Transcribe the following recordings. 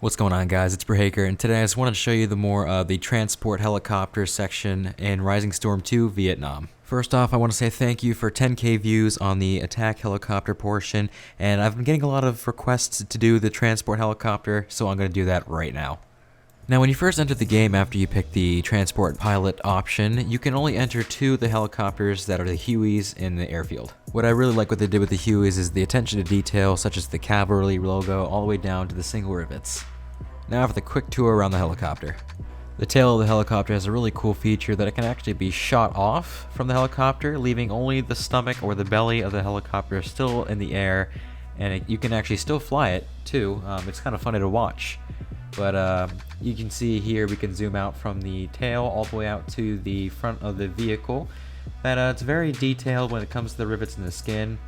What's going on, guys? It's Bruhaker, and today I just wanted to show you the more of the transport helicopter section in Rising Storm 2 Vietnam. First off, I want to say thank you for 10k views on the attack helicopter portion, and I've been getting a lot of requests to do the transport helicopter, so I'm going to do that right now. Now, when you first enter the game after you pick the transport pilot option, you can only enter two of the helicopters that are the Hueys in the airfield. What I really like what they did with the Hueys is the attention to detail, such as the cavalry logo all the way down to the single rivets. Now for the quick tour around the helicopter. The tail of the helicopter has a really cool feature that it can actually be shot off from the helicopter, leaving only the stomach or the belly of the helicopter still in the air, and you can actually still fly it too. It's kind of funny to watch. But you can see here we can zoom out from the tail all the way out to the front of the vehicle. That it's very detailed when it comes to the rivets and the skin.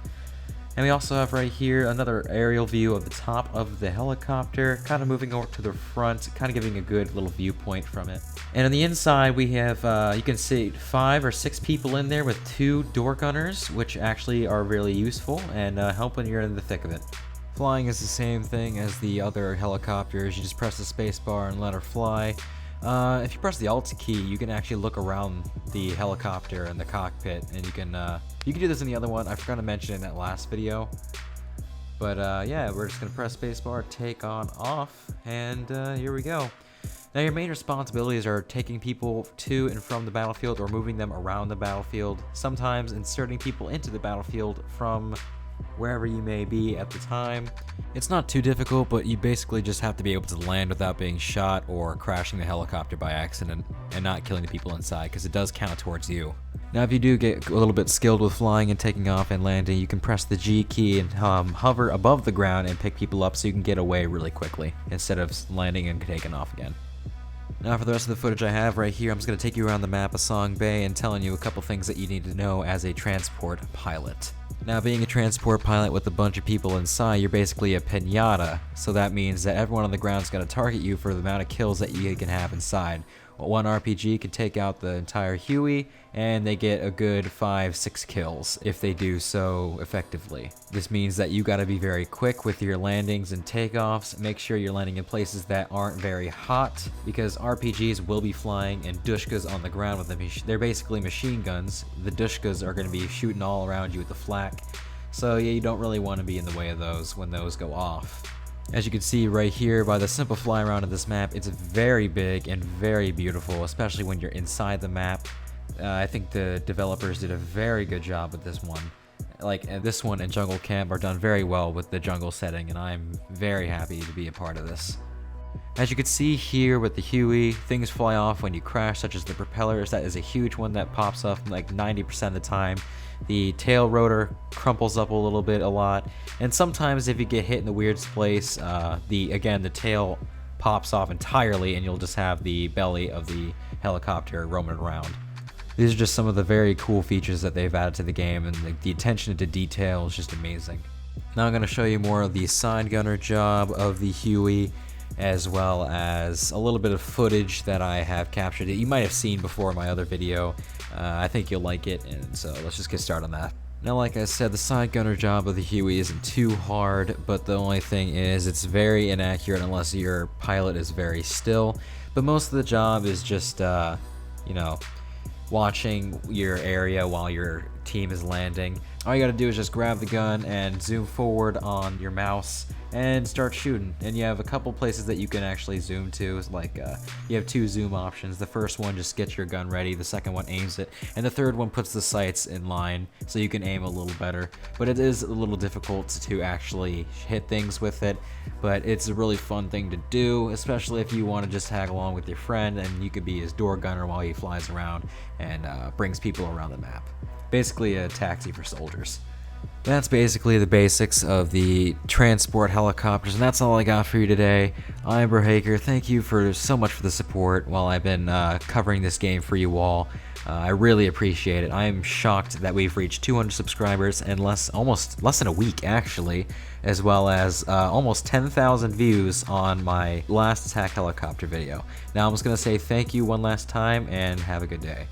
And we also have right here another aerial view of the top of the helicopter, kind of moving over to the front, kind of giving a good little viewpoint from it. And on the inside we have, you can see 5 or 6 people in there with 2 door gunners, which actually are really useful and help when you're in the thick of it. Flying is the same thing as the other helicopters. You just press the space bar and let her fly. If you press the Alt key, you can actually look around the helicopter and the cockpit, and you can do this in the other one. I forgot to mention it in that last video. But yeah, we're just gonna press spacebar, take on off, and here we go. Now your main responsibilities are taking people to and from the battlefield or moving them around the battlefield. Sometimes inserting people into the battlefield from wherever you may be at the time. It's not too difficult, but you basically just have to be able to land without being shot or crashing the helicopter by accident and not killing the people inside, because it does count towards you. Now if you do get a little bit skilled with flying and taking off and landing, you can press the G key and hover above the ground and pick people up so you can get away really quickly instead of landing and taking off again. Now for the rest of the footage I have right here, I'm just going to take you around the map of Song Bay and telling you a couple things that you need to know as a transport pilot. Now, being a transport pilot with a bunch of people inside, you're basically a piñata, so that means that everyone on the ground is going to target you for the amount of kills that you can have inside. Well, one RPG can take out the entire Huey, and they get a good 5-6 kills if they do so effectively. This means that you gotta be very quick with your landings and takeoffs. Make sure you're landing in places that aren't very hot, because RPGs will be flying and dushkas on the ground with them. They're basically machine guns. The dushkas are gonna be shooting all around you with the flak. So yeah, you don't really want to be in the way of those when those go off. As you can see right here by the simple fly around of this map, it's very big and very beautiful, especially when you're inside the map. I think the developers did a very good job with this one. This one and Jungle Camp are done very well with the jungle setting, and I'm very happy to be a part of this. As you can see here with the Huey, things fly off when you crash, such as the propellers. That is a huge one that pops off like 90% of the time. The tail rotor crumples up a little bit a lot, and sometimes if you get hit in the weirdest place, the tail pops off entirely and you'll just have the belly of the helicopter roaming around. These are just some of the very cool features that they've added to the game, and the attention to detail is just amazing. Now I'm going to show you more of the side gunner job of the Huey, as well as a little bit of footage that I have captured that you might have seen before in my other video. I think you'll like it, and so let's just get started on that. Now, like I said, the side gunner job of the Huey isn't too hard, but the only thing is it's very inaccurate unless your pilot is very still. But most of the job is just, watching your area while your team is landing. All you gotta do is just grab the gun and zoom forward on your mouse and start shooting. And you have a couple places that you can actually zoom to. It's like you have 2 zoom options. The first one just gets your gun ready, the second one aims it, and the third one puts the sights in line so you can aim a little better. But it is a little difficult to actually hit things with it, but it's a really fun thing to do, especially if you want to just tag along with your friend and you could be his door gunner while he flies around and brings people around the map. Basically a taxi for soldiers. That's basically the basics of the transport helicopters, and that's all I got for you today. I'm Bruhaker. Thank you so much for the support while I've been covering this game for you all. I really appreciate it. I am shocked that we've reached 200 subscribers in almost less than a week, actually, as well as almost 10,000 views on my last attack helicopter video. Now I'm just going to say thank you one last time, and have a good day.